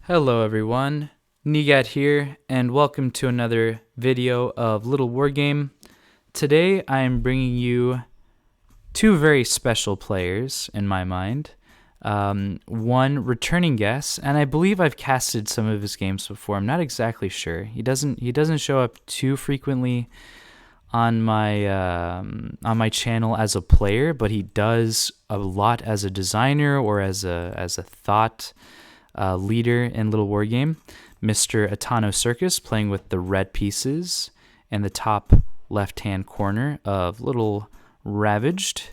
Hello everyone, Nigat here, and welcome to another video of LittleWarGame. Today I am bringing you two very special players in my mind. One returning guest, and I believe I've casted some of his games before. I'm not exactly sure. He doesn't show up too frequently on my channel as a player, but he does a lot as a designer or as a thought leader in LittleWarGame, Mr. ItanoCircus, playing with the red pieces in the top left-hand corner of Little Ravaged.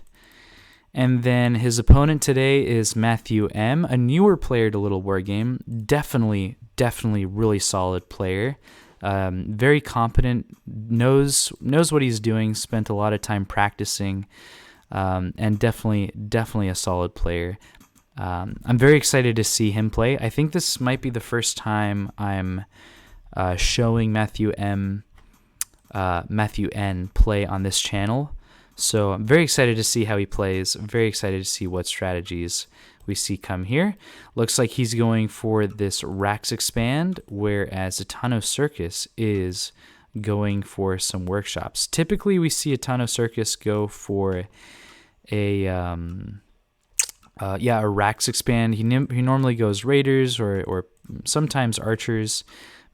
And then his opponent today is MatthewN, a newer player to LittleWarGame. Definitely really solid player. Very competent, knows what he's doing, spent a lot of time practicing, and definitely a solid player. I'm very excited to see him play. I think this might be the first time I'm showing MatthewN play on this channel. So I'm very excited to see how he plays. I'm very excited to see what strategies we see come here. Looks like he's going for this Rax expand, whereas ItanoCircus is going for some workshops. Typically, we see ItanoCircus go for a Rax expand. He normally goes Raiders or sometimes Archers.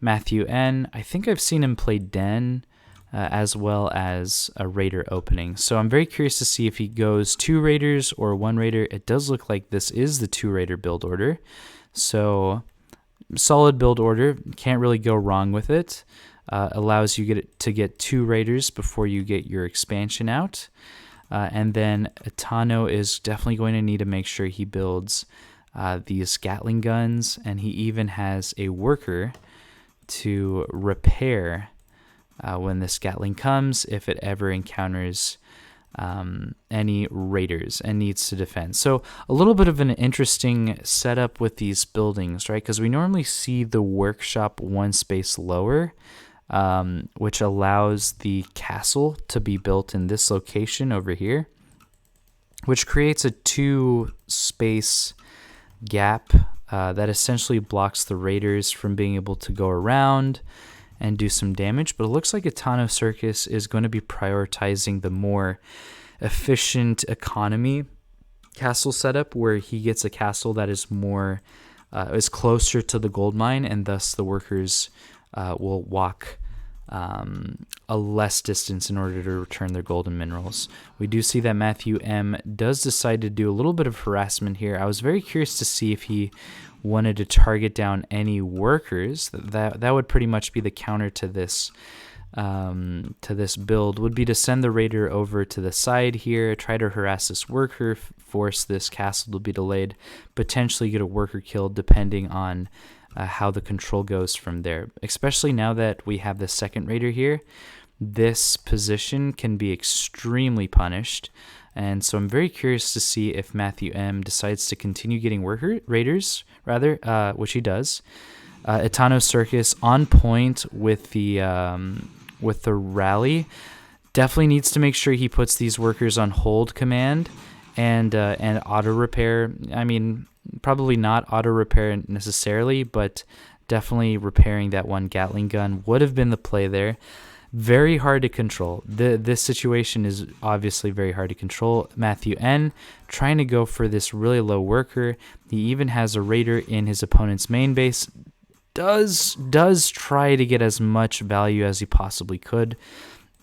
MatthewN, I think I've seen him play Den as well as a Raider opening. So I'm very curious to see if he goes 2 Raiders or 1 Raider. It does look like this is the 2 Raider build order. So solid build order. Can't really go wrong with it. Allows you to get 2 Raiders before you get your expansion out. And then Itano is definitely going to need to make sure he builds these Gatling guns, and he even has a worker to repair when this Gatling comes if it ever encounters any Raiders and needs to defend. So a little bit of an interesting setup with these buildings, right? Because we normally see the workshop one space lower, which allows the castle to be built in this location over here, which creates a 2-space gap that essentially blocks the Raiders from being able to go around and do some damage. But it looks like ItanoCircus is going to be prioritizing the more efficient economy castle setup, where he gets a castle that is more is closer to the gold mine, and thus the workers will walk a less distance in order to return their golden minerals. We do see that MatthewN does decide to do a little bit of harassment here. I was very curious to see if he wanted to target down any workers. That would pretty much be the counter to this build, would be to send the Raider over to the side here, try to harass this worker, force this castle to be delayed, potentially get a worker killed depending on how the control goes from there. Especially now that we have the second Raider here, this position can be extremely punished. And so I'm very curious to see if MatthewN decides to continue getting Raiders, which he does. ItanoCircus on point with the rally. Definitely needs to make sure he puts these workers on hold command and auto repair. I mean, probably not auto repair necessarily, but definitely repairing that one Gatling gun would have been the play there. Very hard to control. This situation is obviously very hard to control. MatthewN trying to go for this really low worker. He even has a Raider in his opponent's main base. Does try to get as much value as he possibly could.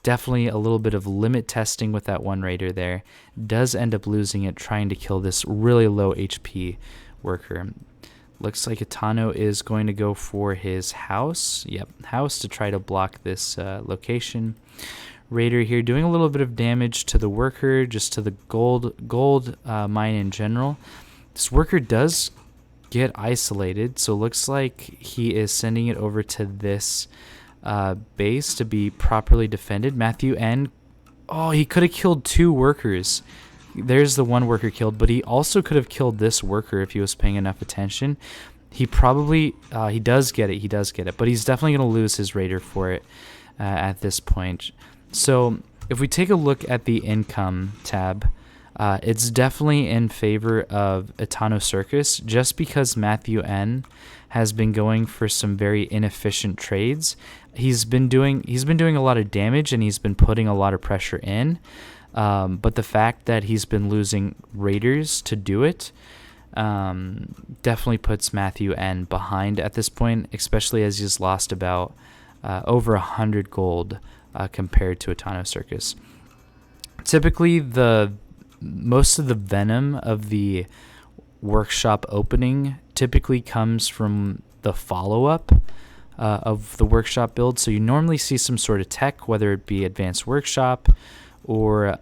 Definitely a little bit of limit testing with that one Raider there. Does end up losing it trying to kill this really low HP worker. Looks like Itano is going to go for his house. Yep, house to try to block this location. Raider here doing a little bit of damage to the worker, just to the gold mine in general. This worker does get isolated, so looks like he is sending it over to this base to be properly defended. MatthewN, oh, he could have killed 2 workers. There's the one worker killed, but he also could have killed this worker if he was paying enough attention. He probably, he does get it, but he's definitely going to lose his Raider for it at this point. So if we take a look at the income tab, It's definitely in favor of ItanoCircus, just because MatthewN has been going for some very inefficient trades. He's been doing a lot of damage, and he's been putting a lot of pressure in. But the fact that he's been losing raiders to do it definitely puts MatthewN behind at this point, especially as he's lost about over 100 gold compared to ItanoCircus. Typically, most of the venom of the workshop opening typically comes from the follow-up of the workshop build. So you normally see some sort of tech, whether it be advanced workshop or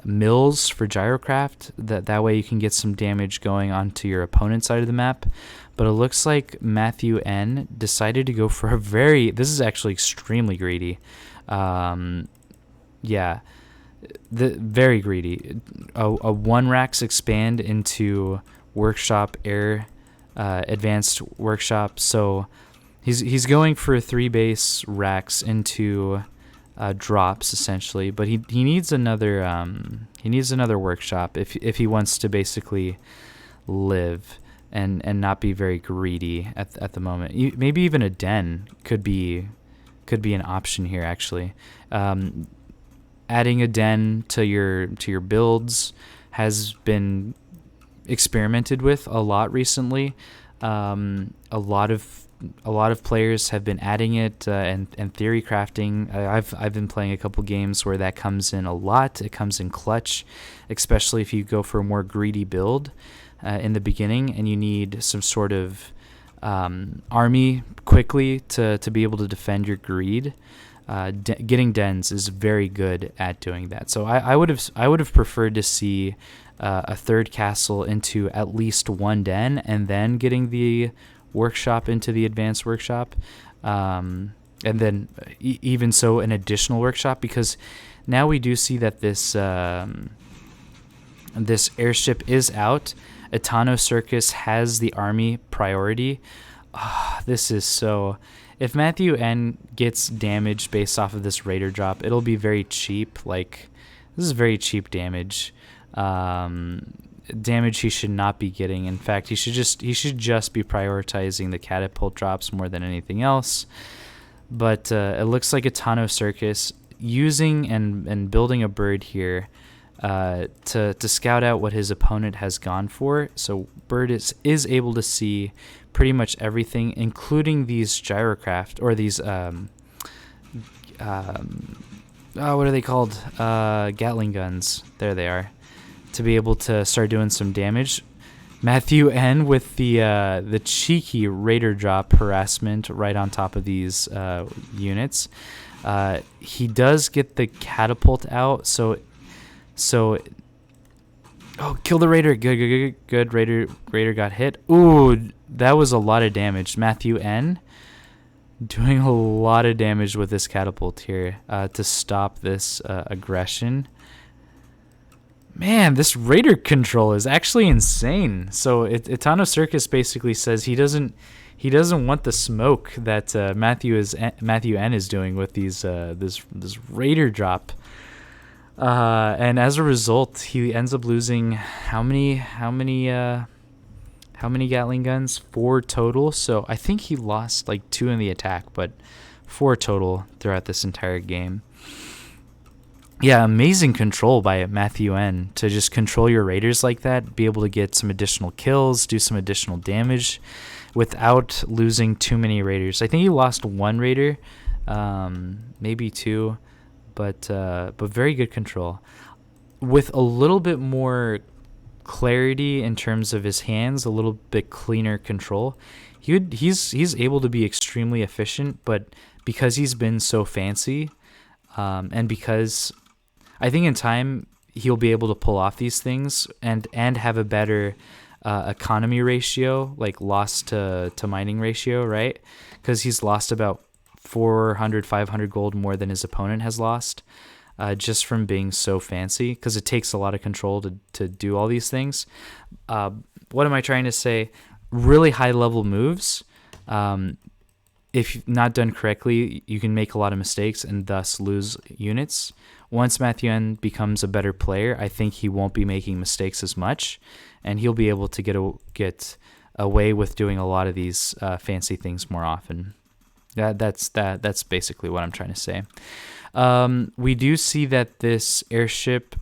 mills for gyrocraft. That way you can get some damage going onto your opponent's side of the map. But it looks like MatthewN decided to go for this is actually extremely greedy. Very greedy. A 1 racks expand into workshop air, advanced workshop. So he's going for 3 base racks into drops essentially, but he needs another workshop if he wants to basically live and not be very greedy at the moment. Maybe even a den could be an option here actually. Adding a den to your builds has been experimented with a lot recently. A lot of players have been adding it and theory crafting. I've been playing a couple games where that comes in a lot. It comes in clutch, especially if you go for a more greedy build in the beginning and you need some sort of army quickly to be able to defend your greed. Getting dens is very good at doing that. So I would have preferred to see a 3rd castle into at least 1 den and then getting the workshop into the advanced workshop, and then even so an additional workshop, because now we do see that this airship is out. ItanoCircus has the army priority. This is so... If MatthewN gets damage based off of this raider drop, it'll be very cheap. Like, this is very cheap damage. Damage he should not be getting. In fact, he should just be prioritizing the catapult drops more than anything else. But it looks like ItanoCircus using and building a bird here to scout out what his opponent has gone for. So bird is able to see pretty much everything, including these gyrocraft, or these what are they called? Gatling guns. There they are. To be able to start doing some damage. MatthewN with the cheeky raider drop harassment right on top of these units. He does get the catapult out, so oh, kill the raider. Good. Raider got hit. Ooh, that was a lot of damage. MatthewN doing a lot of damage with this catapult here to stop this aggression. Man, this raider control is actually insane. So ItanoCircus basically says he doesn't want the smoke that MatthewN is doing with these this raider drop. And as a result, he ends up losing how many Gatling guns? 4 total. So I think he lost like 2 in the attack, but 4 total throughout this entire game. Yeah, amazing control by MatthewN to just control your raiders like that, be able to get some additional kills, do some additional damage without losing too many raiders. I think he lost 1 raider, maybe 2. But very good control. With a little bit more clarity in terms of his hands, a little bit cleaner control, he's able to be extremely efficient. But because he's been so fancy, and because I think in time he'll be able to pull off these things and have a better economy ratio, like loss to mining ratio, right? Because he's lost about 400, 500 gold more than his opponent has lost, just from being so fancy, because it takes a lot of control to do all these things. What am I trying to say? Really high level moves. if not done correctly, you can make a lot of mistakes and thus lose units. Once MatthewN becomes a better player, I think he won't be making mistakes as much, and he'll be able to get away with doing a lot of these fancy things more often. That's basically what I'm trying to say. We do see that this airship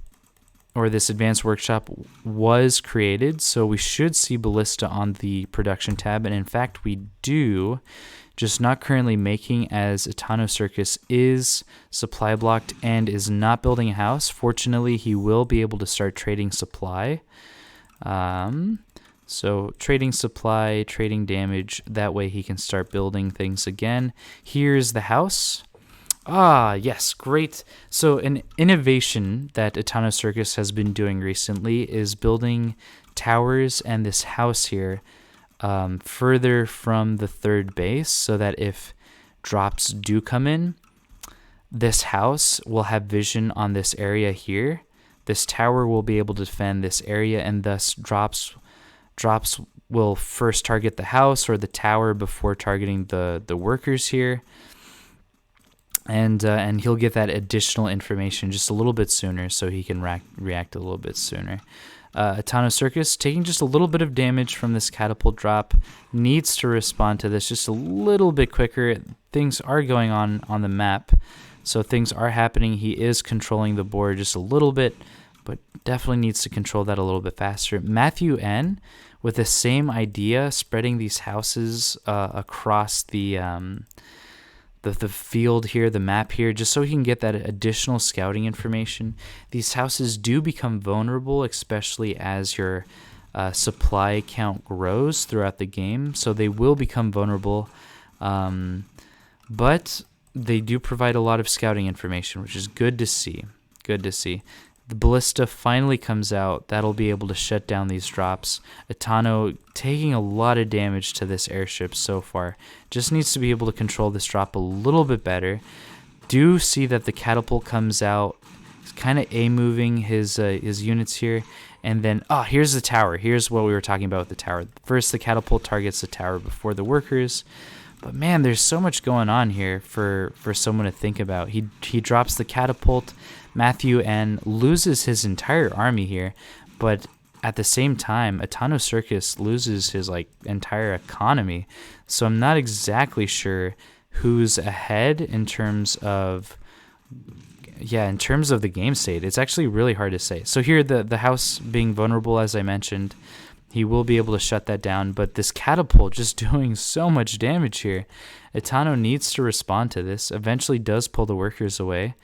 or this advanced workshop was created, so we should see ballista on the production tab, and in fact we do, just not currently making, as ItanoCircus is supply blocked and is not building a house. Fortunately, he will be able to start trading supply. So trading supply, trading damage, that way he can start building things again. Here's the house. Ah, yes, great. So an innovation that ItanoCircus has been doing recently is building towers and this house here further from the third base, so that if drops do come in, this house will have vision on this area here. This tower will be able to defend this area, and thus drops will first target the house or the tower before targeting the workers here. And he'll get that additional information just a little bit sooner, so he can react a little bit sooner. ItanoCircus, taking just a little bit of damage from this catapult drop, needs to respond to this just a little bit quicker. Things are going on the map, so things are happening. He is controlling the board just a little bit, but definitely needs to control that a little bit faster. MatthewN, with the same idea, spreading these houses across the field here, the map here, just so he can get that additional scouting information. These houses do become vulnerable, especially as your supply count grows throughout the game, so they will become vulnerable, but they do provide a lot of scouting information, which is good to see. Good to see. The ballista finally comes out. That'll be able to shut down these drops. Itano taking a lot of damage to this airship so far. Just needs to be able to control this drop a little bit better. Do see that the catapult comes out. He's kind of A-moving his units here. And then, here's the tower. Here's what we were talking about with the tower. First, the catapult targets the tower before the workers. But man, there's so much going on here for someone to think about. He drops the catapult. MatthewN loses his entire army here, but at the same time, ItanoCircus loses his entire economy. So I'm not exactly sure who's ahead in terms of the game state. It's actually really hard to say. So here, the house being vulnerable, as I mentioned, he will be able to shut that down, but this catapult just doing so much damage here. Itano needs to respond to this, eventually does pull the workers away.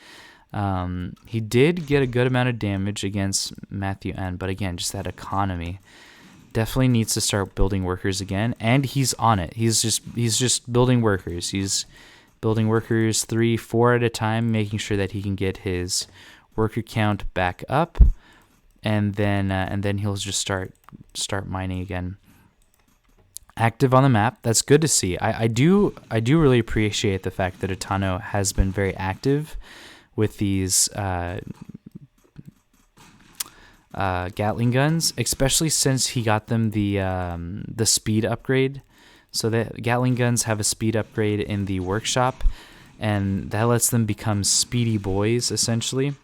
He did get a good amount of damage against MatthewN, but again, just that economy. Definitely needs to start building workers again, and he's on it. He's just building workers. He's building workers 3, 4 at a time, making sure that he can get his worker count back up, and then he'll just start mining again. Active on the map. That's good to see. I do really appreciate the fact that Itano has been very active with these Gatling guns, especially since he got them the speed upgrade. So the Gatling guns have a speed upgrade in the workshop, and that lets them become speedy boys, essentially.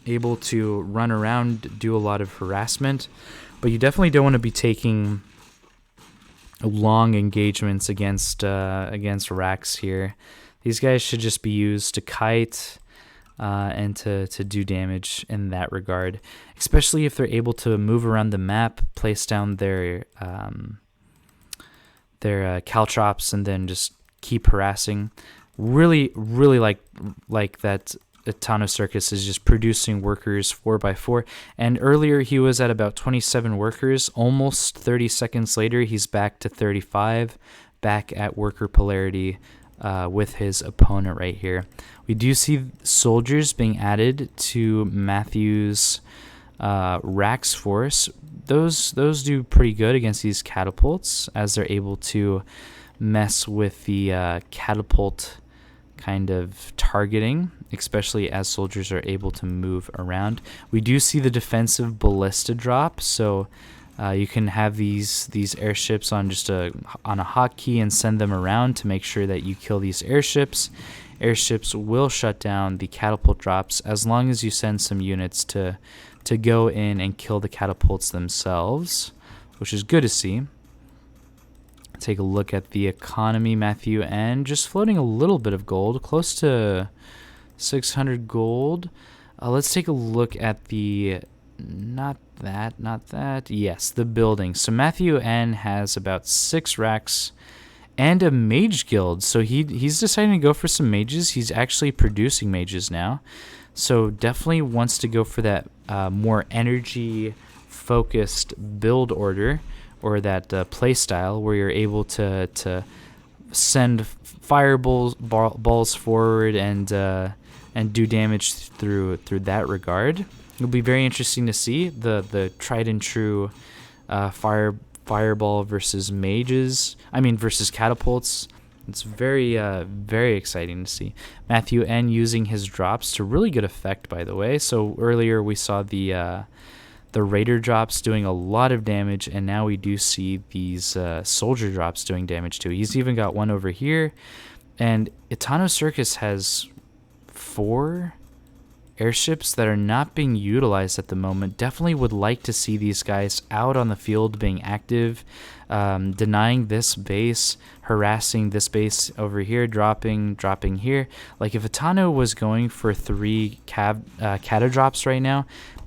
Able to run around, do a lot of harassment, but you definitely don't want to be taking long engagements against racks here. These guys should just be used to kite and to do damage in that regard, especially if they're able to move around the map, place down their caltrops, and then just keep harassing. Really like that. ItanoCircus is just producing workers 4x4, and earlier he was at about 27 workers. Almost 30 seconds later, he's back to 35, back at worker polarity with his opponent right here. We do see soldiers being added to Matthew's Rax force. Those do pretty good against these catapults, as they're able to mess with the catapult kind of targeting, especially as soldiers are able to move around. We do see the defensive ballista drop, so You can have these airships on just on a hotkey and send them around to make sure that you kill these airships. Airships will shut down the catapult drops as long as you send some units to go in and kill the catapults themselves, which is good to see. Take a look at the economy, MatthewN, just floating a little bit of gold, close to 600 gold. Let's take a look at the, not that, yes, the building. So MatthewN has about 6 racks and a mage guild, so he's deciding to go for some mages. He's actually producing mages now, so definitely wants to go for that more energy focused build order, or that play style where you're able to send balls forward and do damage through that regard. It'll be very interesting to see the tried and true fireball versus versus catapults. It's very very exciting to see. MatthewN using his drops to really good effect, by the way. So earlier we saw the RAIDER drops doing a lot of damage, and now we do see these soldier drops doing damage too. He's even got one over here, and ItanoCircus has 4 airships that are not being utilized at the moment. Definitely would like to see these guys out on the field being active, denying this base, harassing this base over here, dropping here. Like if Itano was going for 3 cata drops right now,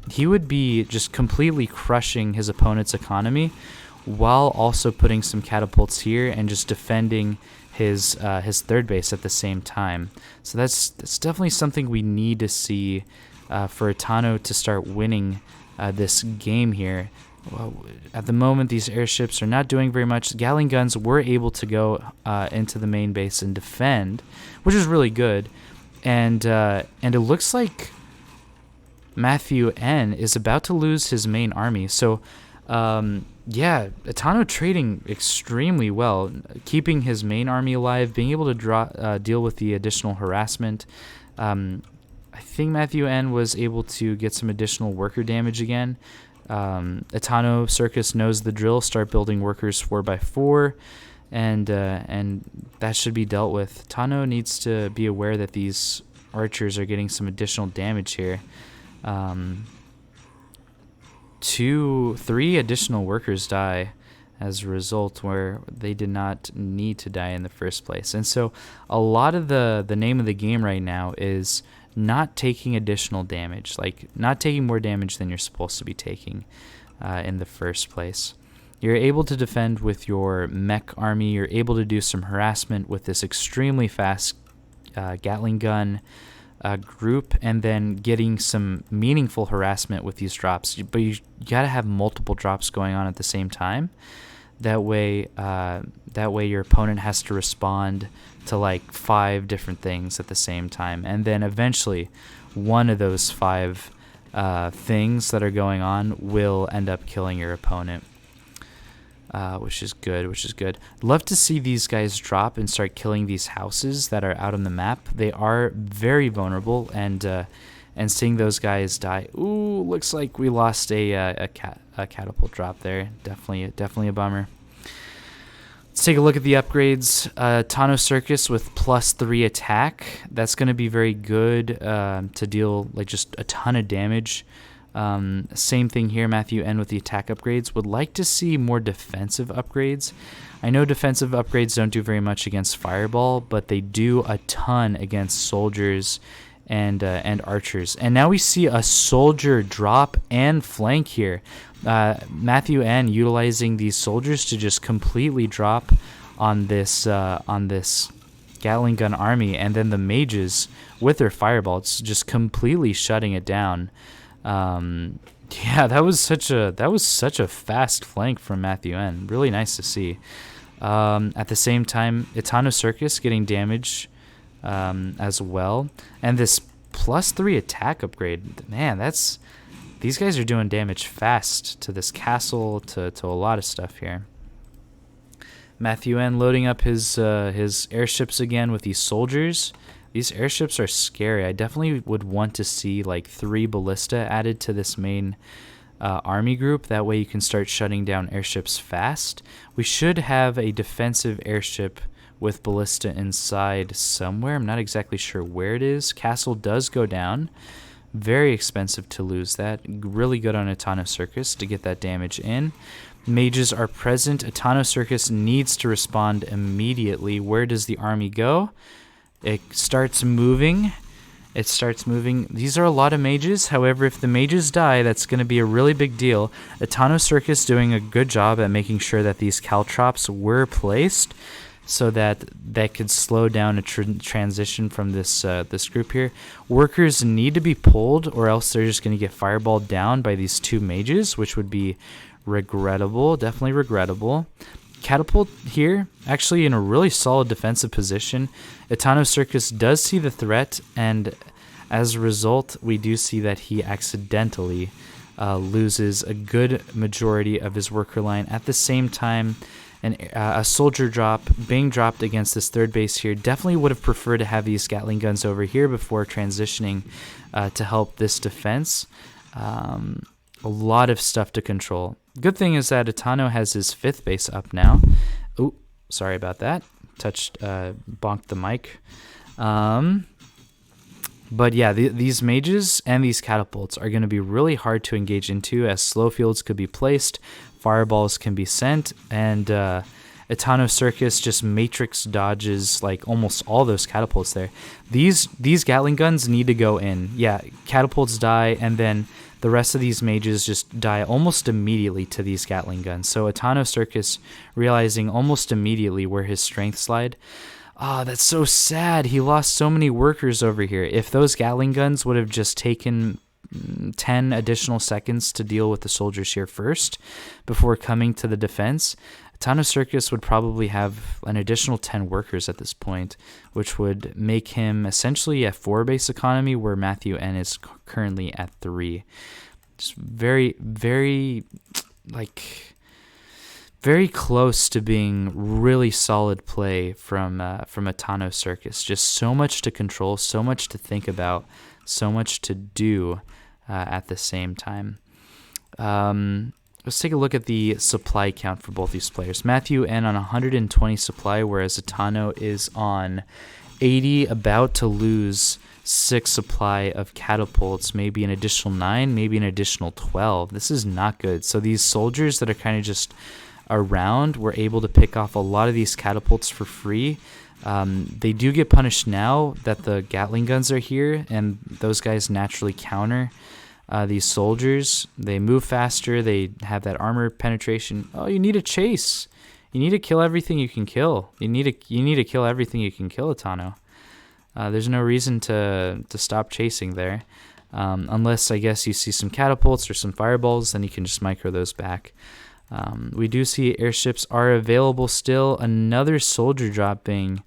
he would be just completely crushing his opponent's economy while also putting some catapults here and just defending his third base at the same time. So that's definitely something we need to see for Itano to start winning this game here. Well, at the moment, these airships are not doing very much. Gatling guns were able to go into the main base and defend, which is really good. And it looks like MatthewN is about to lose his main army. So yeah, Itano trading extremely well, keeping his main army alive, being able to deal with the additional harassment. I think MatthewN was able to get some additional worker damage again. ItanoCircus knows the drill. Start building workers 4x4, and that should be dealt with. Itano needs to be aware that these archers are getting some additional damage here. 3 additional workers die as a result, where they did not need to die in the first place. And so a lot of the name of the game right now is not taking additional damage, like not taking more damage than you're supposed to be taking in the first place. You're able to defend with your mech army. You're able to do some harassment with this extremely fast Gatling gun group, and then getting some meaningful harassment with these drops. But you gotta have multiple drops going on at the same time. That way your opponent has to respond to like 5 different things at the same time, and then eventually one of those 5 things that are going on will end up killing your opponent. Which is good. Love to see these guys drop and start killing these houses that are out on the map. They are very vulnerable, and seeing those guys die. Ooh, looks like we lost a catapult drop there. Definitely a bummer. Let's take a look at the upgrades. ItanoCircus with +3 attack. That's going to be very good to deal like just a ton of damage. Same thing here, MatthewN with the attack upgrades. Would like to see more defensive upgrades. I know defensive upgrades don't do very much against Fireball, but they do a ton against soldiers and archers. And now we see a soldier drop and flank here. MatthewN utilizing these soldiers to just completely drop on this Gatling gun army, and then the mages with their fireballs just completely shutting it down. Yeah, that was such a fast flank from MatthewN. Really nice to see. At the same time, ItanoCircus getting damage as well, and this +3 attack upgrade. Man, these guys are doing damage fast to this castle, to a lot of stuff here. MatthewN loading up his airships again with these soldiers. These airships are scary. I definitely would want to see like 3 ballista added to this main army group. That way you can start shutting down airships fast. We should have a defensive airship with ballista inside somewhere. I'm not exactly sure where it is. Castle does go down. Very expensive to lose that. Really good on ItanoCircus to get that damage in. Mages are present. ItanoCircus needs to respond immediately. Where does the army go? It starts moving. These are a lot of mages. However, if the mages die, that's going to be a really big deal. ItanoCircus doing a good job at making sure that these caltrops were placed so that could slow down a transition from this group here. Workers need to be pulled, or else they're just going to get fireballed down by these two mages, which would be regrettable, definitely regrettable. Catapult here, actually in a really solid defensive position. ItanoCircus does see the threat, and as a result, we do see that he accidentally loses a good majority of his worker line. At the same time, a soldier drop being dropped against this third base here. Definitely would have preferred to have these Gatling guns over here before transitioning to help this defense. A lot of stuff to control. Good thing is that Itano has his fifth base up now. Oh, sorry about that. Bonked the mic. But yeah, these mages and these catapults are going to be really hard to engage into, as slow fields could be placed, fireballs can be sent, and ItanoCircus just matrix dodges like almost all those catapults there. These Gatling guns need to go in. Yeah, catapults die, and then the rest of these mages just die almost immediately to these Gatling guns. So ItanoCircus realizing almost immediately where his strengths lied. Ah, that's so sad. He lost so many workers over here. If those Gatling guns would have just taken 10 additional seconds to deal with the soldiers here first before coming to the defense, ItanoCircus would probably have an additional 10 workers at this point, which would make him essentially at 4 base economy, where MatthewN is currently at 3. Just very, very, very close to being really solid play from ItanoCircus. Just so much to control, so much to think about, so much to do at the same time. Let's take a look at the supply count for both these players. MatthewN on 120 supply, whereas Itano is on 80, about to lose 6 supply of catapults, maybe an additional 9, maybe an additional 12. This is not good. So these soldiers that are kind of just around were able to pick off a lot of these catapults for free. They do get punished now that the Gatling guns are here, and those guys naturally counter these soldiers. They move faster, they have that armor penetration. Oh, you need a chase. You need to kill everything you can kill. You need to kill everything you can kill, Itano. There's no reason to stop chasing there. Unless, I guess, you see some catapults or some fireballs, then you can just micro those back. We do see airships are available still. Another soldier drop being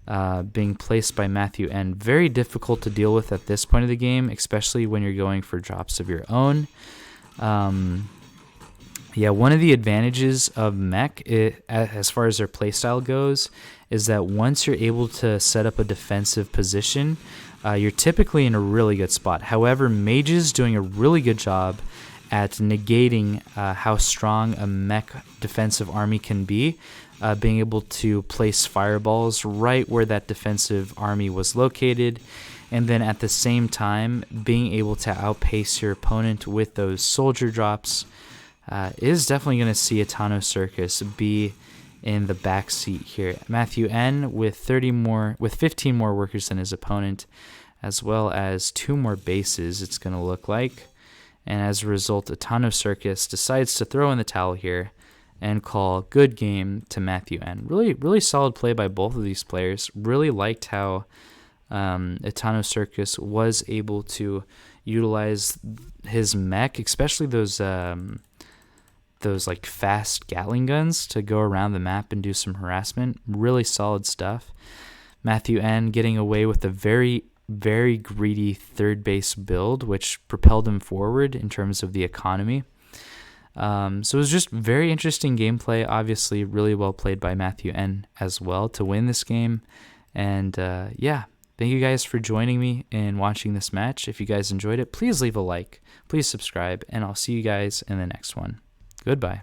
placed by MatthewN. Very difficult to deal with at this point of the game, especially when you're going for drops of your own. Yeah, one of the advantages of mech, as far as their playstyle goes, is that once you're able to set up a defensive position, you're typically in a really good spot. However, mages doing a really good job at negating how strong a mech defensive army can be, being able to place fireballs right where that defensive army was located, and then at the same time being able to outpace your opponent with those soldier drops is definitely going to see ItanoCircus be in the back seat here. MatthewN with 15 more workers than his opponent, as well as 2 more bases, it's going to look like. And as a result, ItanoCircus decides to throw in the towel here and call good game to MatthewN. Really, really solid play by both of these players. Really liked how ItanoCircus was able to utilize his mech, especially those like fast Gatling guns, to go around the map and do some harassment. Really solid stuff. MatthewN getting away with a very, very greedy third base build, which propelled him forward in terms of the economy. So it was just very interesting gameplay. Obviously, really well played by MatthewN as well to win this game. And yeah, Thank you guys for joining me and watching this match. If you guys enjoyed it, please leave a like, please subscribe, and I'll see you guys in the next one. Goodbye.